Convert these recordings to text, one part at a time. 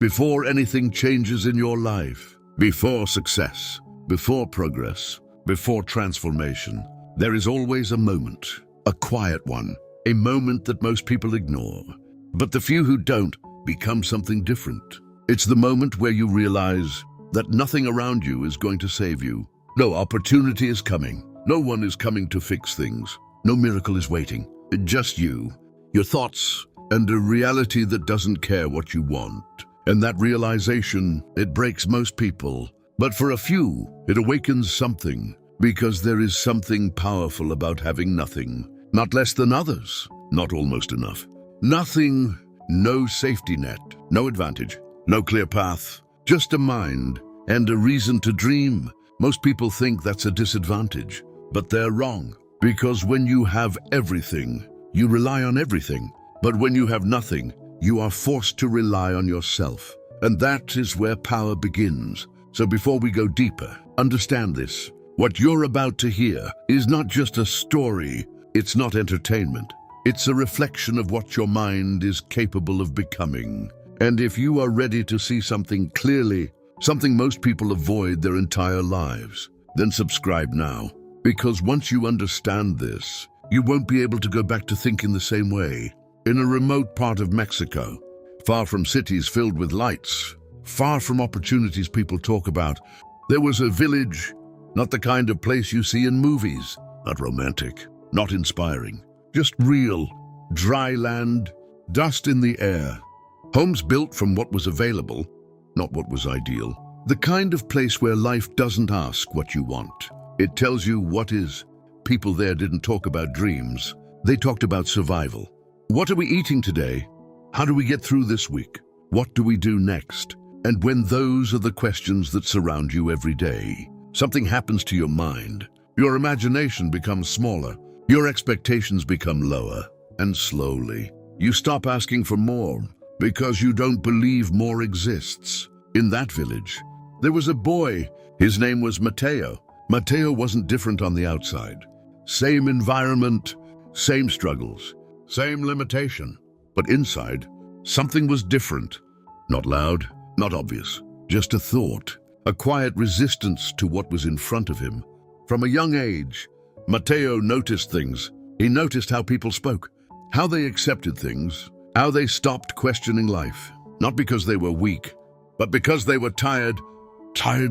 Before anything changes in your life, before success, before progress, before transformation, there is always a moment, a quiet one, a moment that most people ignore. But the few who don't become something different. It's the moment where you realize that nothing around you is going to save you. No opportunity is coming. No one is coming to fix things. No miracle is waiting. Just you, your thoughts, and a reality that doesn't care what you want. And that realization, it breaks most people. But for a few, it awakens something, because there is something powerful about having nothing. Not less than others, not almost enough. Nothing, no safety net, no advantage, no clear path, just a mind and a reason to dream. Most people think that's a disadvantage, but they're wrong. Because when you have everything, you rely on everything. But when you have nothing, you are forced to rely on yourself. And that is where power begins. So before we go deeper, understand this. What you're about to hear is not just a story. It's not entertainment. It's a reflection of what your mind is capable of becoming. And if you are ready to see something clearly, something most people avoid their entire lives, then subscribe now. Because once you understand this, you won't be able to go back to thinking the same way. In a remote part of Mexico, far from cities filled with lights, far from opportunities people talk about, there was a village, not the kind of place you see in movies, not romantic, not inspiring, just real, dry land, dust in the air, homes built from what was available, not what was ideal. The kind of place where life doesn't ask what you want. It tells you what is. People there didn't talk about dreams. They talked about survival. What are we eating today? How do we get through this week? What do we do next? And when those are the questions that surround you every day, something happens to your mind. Your imagination becomes smaller. Your expectations become lower. And slowly, you stop asking for more because you don't believe more exists. In that village, there was a boy. His name was Mateo. Mateo wasn't different on the outside. Same environment, same struggles, same limitation. But inside, something was different. Not loud, not obvious, just a thought, a quiet resistance to what was in front of him. From a young age, Mateo noticed things. He noticed how people spoke, how they accepted things, how they stopped questioning life. Not because they were weak, but because they were tired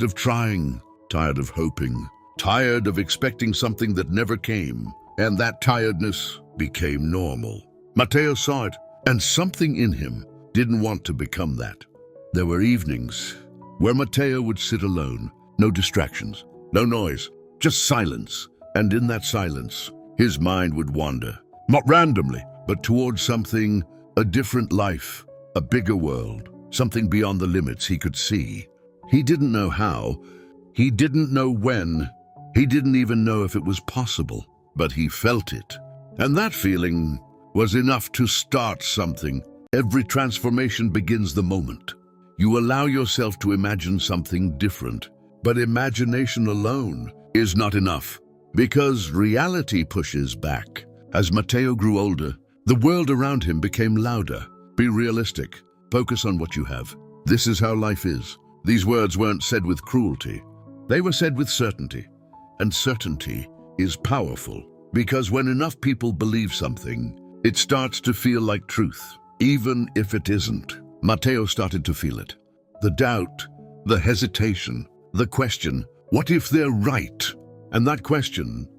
of trying, tired of hoping, tired of expecting something that never came. And that tiredness became normal. Mateo saw it, and something in him didn't want to become that. There were evenings where Mateo would sit alone, no distractions, no noise, just silence. And in that silence, his mind would wander, not randomly, but towards something, a different life, a bigger world, something beyond the limits he could see. He didn't know how, he didn't know when, he didn't even know if it was possible, but he felt it. And that feeling was enough to start something. Every transformation begins the moment you allow yourself to imagine something different. But imagination alone is not enough, because reality pushes back. As Mateo grew older, the world around him became louder. Be realistic. Focus on what you have. This is how life is. These words weren't said with cruelty. They were said with certainty. And certainty is powerful, because when enough people believe something, it starts to feel like truth, even if it isn't. Mateo started to feel it. The doubt, the hesitation, the question, what if they're right? And that question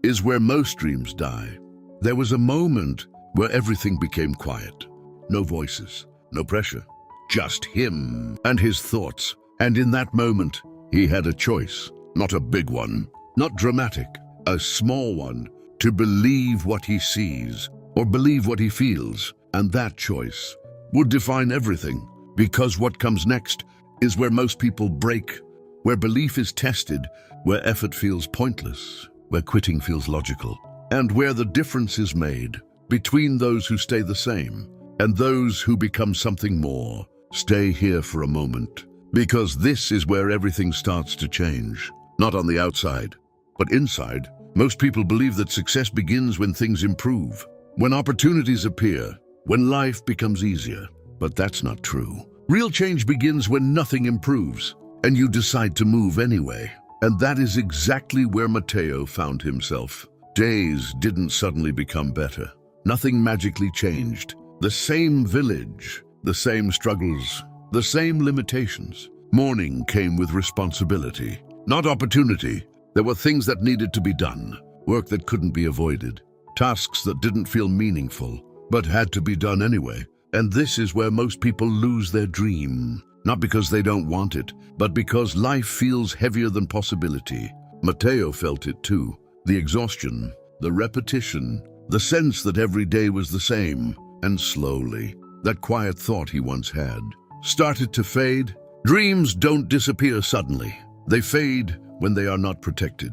is where most dreams die. There was a moment where everything became quiet. No voices, no pressure, just him and his thoughts. And in that moment, he had a choice, not a big one, not dramatic, a small one, to believe what he sees or believe what he feels. And that choice would define everything, because what comes next is where most people break, where belief is tested, where effort feels pointless, where quitting feels logical, and where the difference is made between those who stay the same and those who become something more. Stay here for a moment, because this is where everything starts to change. Not on the outside, but inside. Most people believe that success begins when things improve, when opportunities appear, when life becomes easier. But that's not true. Real change begins when nothing improves, and you decide to move anyway. And that is exactly where Mateo found himself. Days didn't suddenly become better. Nothing magically changed. The same village, the same struggles, the same limitations. Morning came with responsibility, not opportunity. There were things that needed to be done, work that couldn't be avoided, tasks that didn't feel meaningful, but had to be done anyway. And this is where most people lose their dream, not because they don't want it, but because life feels heavier than possibility. Mateo felt it too. The exhaustion, the repetition, the sense that every day was the same. And slowly, that quiet thought he once had started to fade. Dreams don't disappear suddenly. They fade when they are not protected.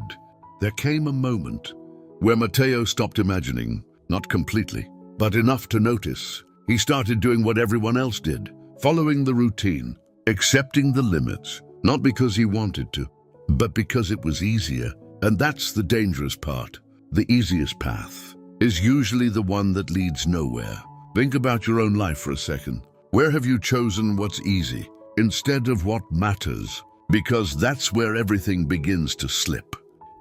There came a moment where Mateo stopped imagining, not completely, but enough to notice. He started doing what everyone else did, following the routine, accepting the limits, not because he wanted to, but because it was easier. And that's the dangerous part. The easiest path is usually the one that leads nowhere. Think about your own life for a second. Where have you chosen what's easy instead of what matters? Because that's where everything begins to slip.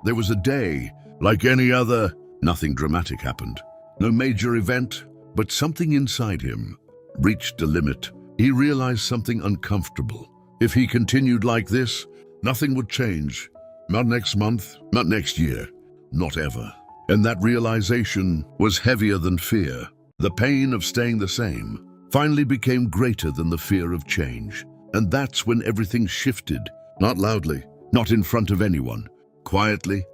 There was a day, like any other. Nothing dramatic happened. No major event, but something inside him reached a limit. He realized something uncomfortable. If he continued like this, nothing would change. Not next month, not next year, not ever. And that realization was heavier than fear. The pain of staying the same finally became greater than the fear of change. And that's when everything shifted, not loudly, not in front of anyone, quietly.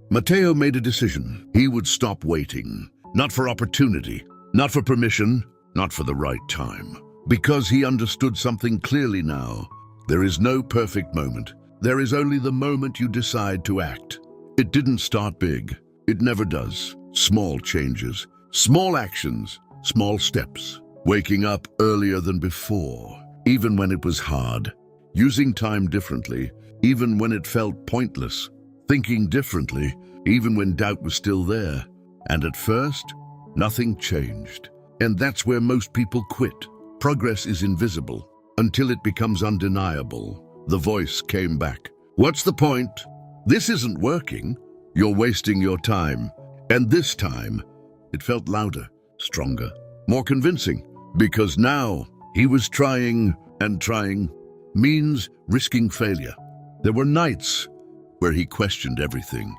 Mateo made a decision. He would stop waiting, not for opportunity, not for permission, not for the right time. Because he understood something clearly now. There is no perfect moment. There is only the moment you decide to act. It didn't start big. It never does. Small changes, small actions, small steps. Waking up earlier than before, even when it was hard. Using time differently, even when it felt pointless. Thinking differently, even when doubt was still there. And at first, nothing changed. And that's where most people quit. Progress is invisible until it becomes undeniable. The voice came back. What's the point? This isn't working. You're wasting your time. And this time, it felt louder, stronger, more convincing. Because now, he was trying, and trying means risking failure. There were nights where he questioned everything.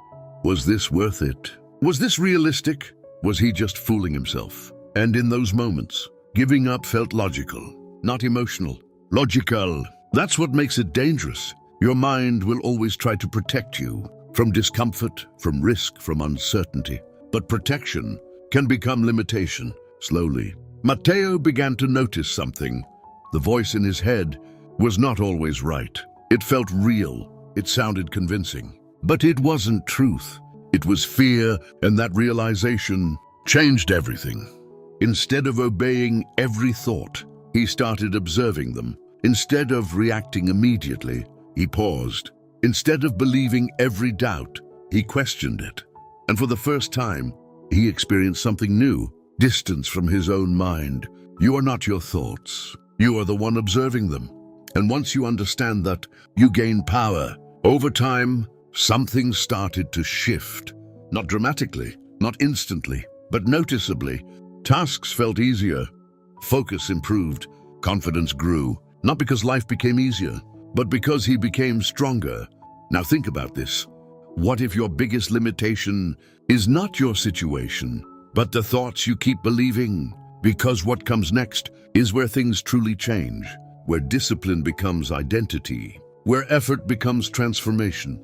Was this worth it? Was this realistic? Was he just fooling himself? And in those moments, giving up felt logical, not emotional. Logical. That's what makes it dangerous. Your mind will always try to protect you from discomfort, from risk, from uncertainty. But protection can become limitation, slowly. Mateo began to notice something. The voice in his head was not always right. It felt real. It sounded convincing. But it wasn't truth. It was fear, and that realization changed everything. Instead of obeying every thought, he started observing them. Instead of reacting immediately, he paused. Instead of believing every doubt, he questioned it. And for the first time, he experienced something new. Distance from his own mind. You are not your thoughts. You are the one observing them. And once you understand that, you gain power. Over time, something started to shift. Not dramatically, not instantly, but noticeably. Tasks felt easier. Focus improved. Confidence grew. Not because life became easier, but because he became stronger. Now think about this. What if your biggest limitation is not your situation, but the thoughts you keep believing? Because what comes next is where things truly change, where discipline becomes identity, where effort becomes transformation,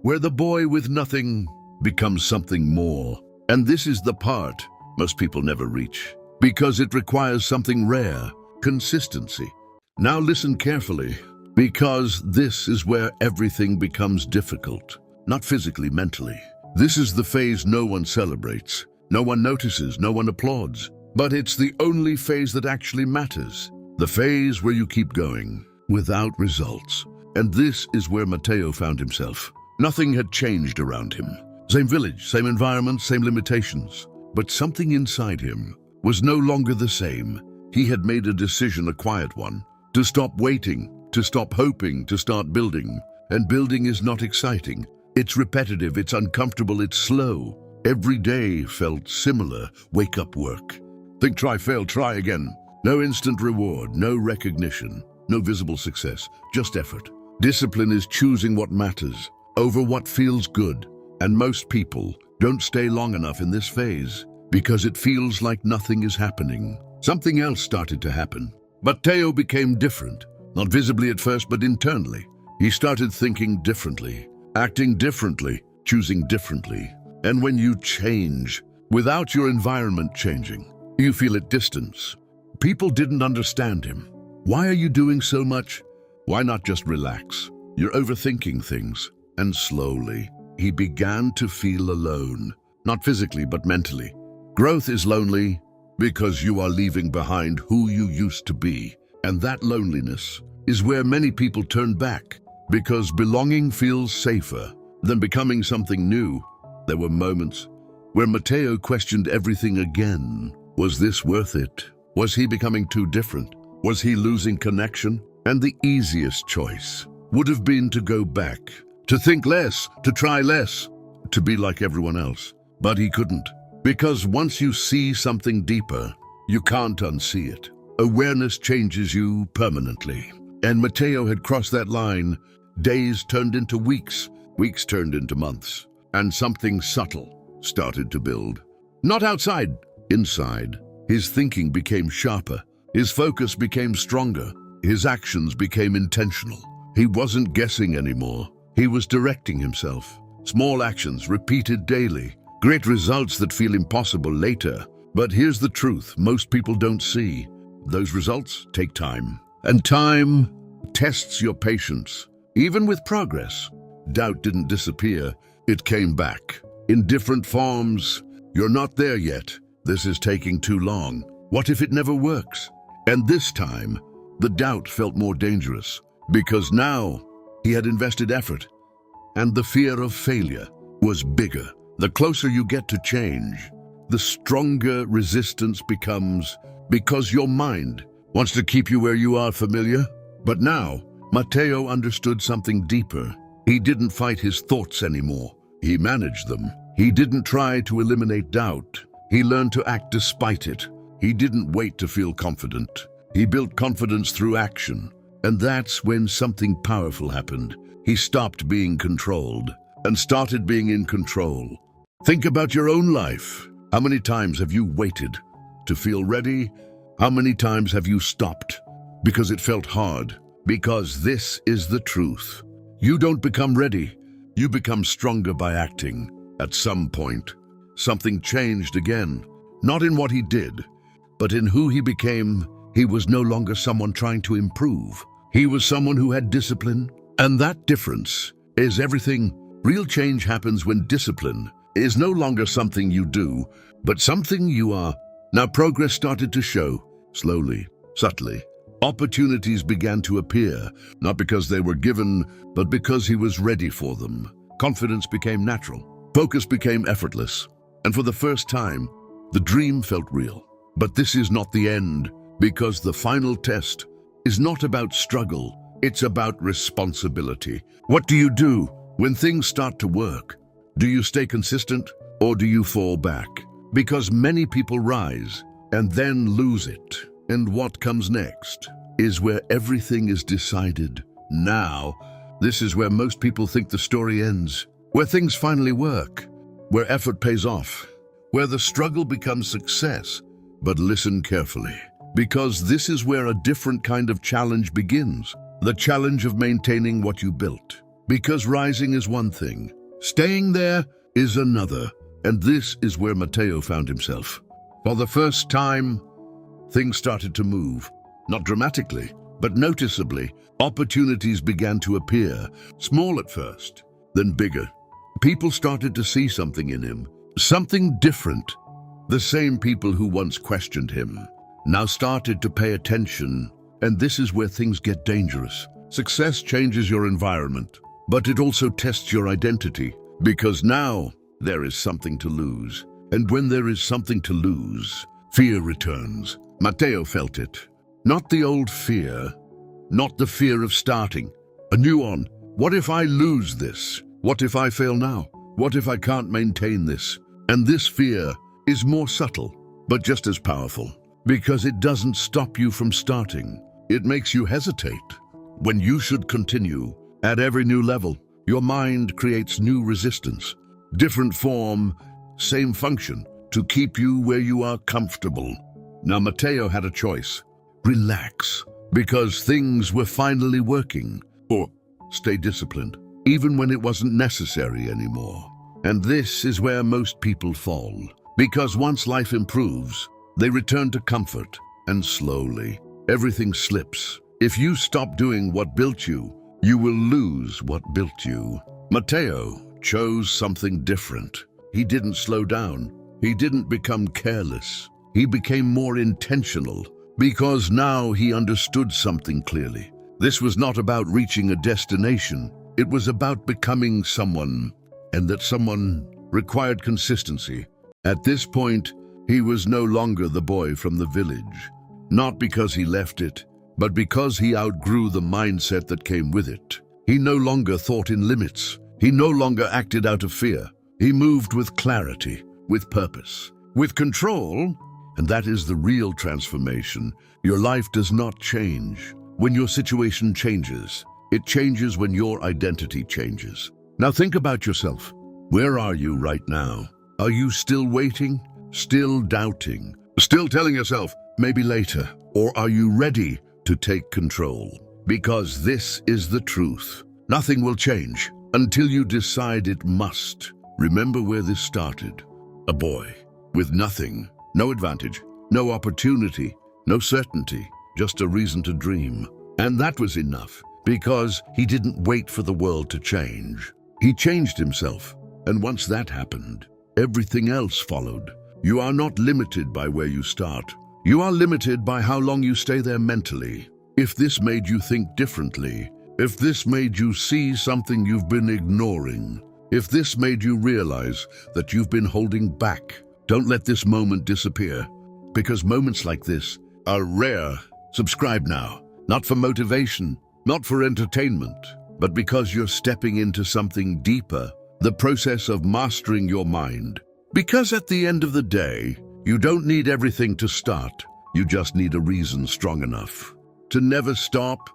where the boy with nothing becomes something more. And this is the part most people never reach, because it requires something rare, consistency. Now listen carefully, because this is where everything becomes difficult, not physically, mentally. This is the phase no one celebrates. No one notices, no one applauds, but it's the only phase that actually matters. The phase where you keep going, without results. And this is where Mateo found himself. Nothing had changed around him. Same village, same environment, same limitations. But something inside him was no longer the same. He had made a decision, a quiet one, to stop waiting, to stop hoping, to start building. And building is not exciting. It's repetitive, it's uncomfortable, it's slow. Every day felt similar. Wake up, work. Think, try, fail, try again. No instant reward, no recognition, no visible success, just effort. Discipline is choosing what matters over what feels good. And most people don't stay long enough in this phase because it feels like nothing is happening. Something else started to happen. Mateo became different, not visibly at first, but internally. He started thinking differently, acting differently, choosing differently. And when you change without your environment changing, you feel at distance. People didn't understand him. Why are you doing so much? Why not just relax? You're overthinking things. And slowly, he began to feel alone, not physically, but mentally. Growth is lonely because you are leaving behind who you used to be. And that loneliness is where many people turn back because belonging feels safer than becoming something new. There were moments where Mateo questioned everything again. Was this worth it? Was he becoming too different? Was he losing connection? And the easiest choice would have been to go back, to think less, to try less, to be like everyone else. But he couldn't, because once you see something deeper, you can't unsee it. Awareness changes you permanently. And Mateo had crossed that line. Days turned into weeks, weeks turned into months, and something subtle started to build. Not outside, inside. His thinking became sharper, his focus became stronger, his actions became intentional. He wasn't guessing anymore. He was directing himself. Small actions repeated daily, great results that feel impossible later. But here's the truth most people don't see. Those results take time. And time tests your patience. Even with progress, doubt didn't disappear. It came back in different forms. You're not there yet. This is taking too long. What if it never works? And this time, the doubt felt more dangerous because now he had invested effort and the fear of failure was bigger. The closer you get to change, the stronger resistance becomes because your mind wants to keep you where you are familiar. But now, Mateo understood something deeper. He didn't fight his thoughts anymore. He managed them. He didn't try to eliminate doubt. He learned to act despite it. He didn't wait to feel confident. He built confidence through action. And that's when something powerful happened. He stopped being controlled and started being in control. Think about your own life. How many times have you waited to feel ready? How many times have you stopped because it felt hard? Because this is the truth. You don't become ready. You become stronger by acting. At some point, something changed again. Not in what he did, but in who he became. He was no longer someone trying to improve. He was someone who had discipline. And that difference is everything. Real change happens when discipline is no longer something you do, but something you are. Now progress started to show, slowly, subtly. Opportunities began to appear, not because they were given, but because he was ready for them. Confidence became natural. Focus became effortless. And for the first time, the dream felt real. But this is not the end, because the final test is not about struggle. It's about responsibility. What do you do when things start to work? Do you stay consistent or do you fall back? Because many people rise and then lose it. And what comes next is where everything is decided. Now, this is where most people think the story ends, where things finally work, where effort pays off, where the struggle becomes success. But listen carefully, because this is where a different kind of challenge begins. The challenge of maintaining what you built. Because rising is one thing, staying there is another. And this is where Mateo found himself. For the first time, things started to move. Not dramatically, but noticeably. Opportunities began to appear, small at first, then bigger. People started to see something in him, something different. The same people who once questioned him now started to pay attention. And this is where things get dangerous. Success changes your environment, but it also tests your identity, because now there is something to lose. And when there is something to lose, fear returns. Mateo felt it. Not the old fear, not the fear of starting. A new one. What if I lose this? What if I fail now? What if I can't maintain this? And this fear is more subtle, but just as powerful, because it doesn't stop you from starting. It makes you hesitate when you should continue. At every new level, your mind creates new resistance, different form, same function, to keep you where you are comfortable. Now Mateo had a choice. Relax, because things were finally working, or stay disciplined, even when it wasn't necessary anymore. And this is where most people fall, because once life improves, they return to comfort, and slowly, everything slips. If you stop doing what built you, you will lose what built you. Mateo chose something different. He didn't slow down. He didn't become careless. He became more intentional, because now he understood something clearly. This was not about reaching a destination. It was about becoming someone, and that someone required consistency. At this point, he was no longer the boy from the village. Not because he left it, but because he outgrew the mindset that came with it. He no longer thought in limits. He no longer acted out of fear. He moved with clarity, with purpose, with control, and that is the real transformation. Your life does not change when your situation changes. It changes when your identity changes. Now think about yourself. Where are you right now? Are you still waiting? Still doubting? Still telling yourself, maybe later? Or are you ready to take control? Because this is the truth. Nothing will change until you decide it must. Remember where this started. A boy with nothing, no advantage, no opportunity, no certainty, just a reason to dream. And that was enough, because he didn't wait for the world to change. He changed himself, and once that happened, everything else followed. You are not limited by where you start. You are limited by how long you stay there mentally. If this made you think differently, if this made you see something you've been ignoring, if this made you realize that you've been holding back, don't let this moment disappear, because moments like this are rare. Subscribe now, not for motivation, not for entertainment, but because you're stepping into something deeper, the process of mastering your mind. Because at the end of the day, you don't need everything to start. You just need a reason strong enough to never stop,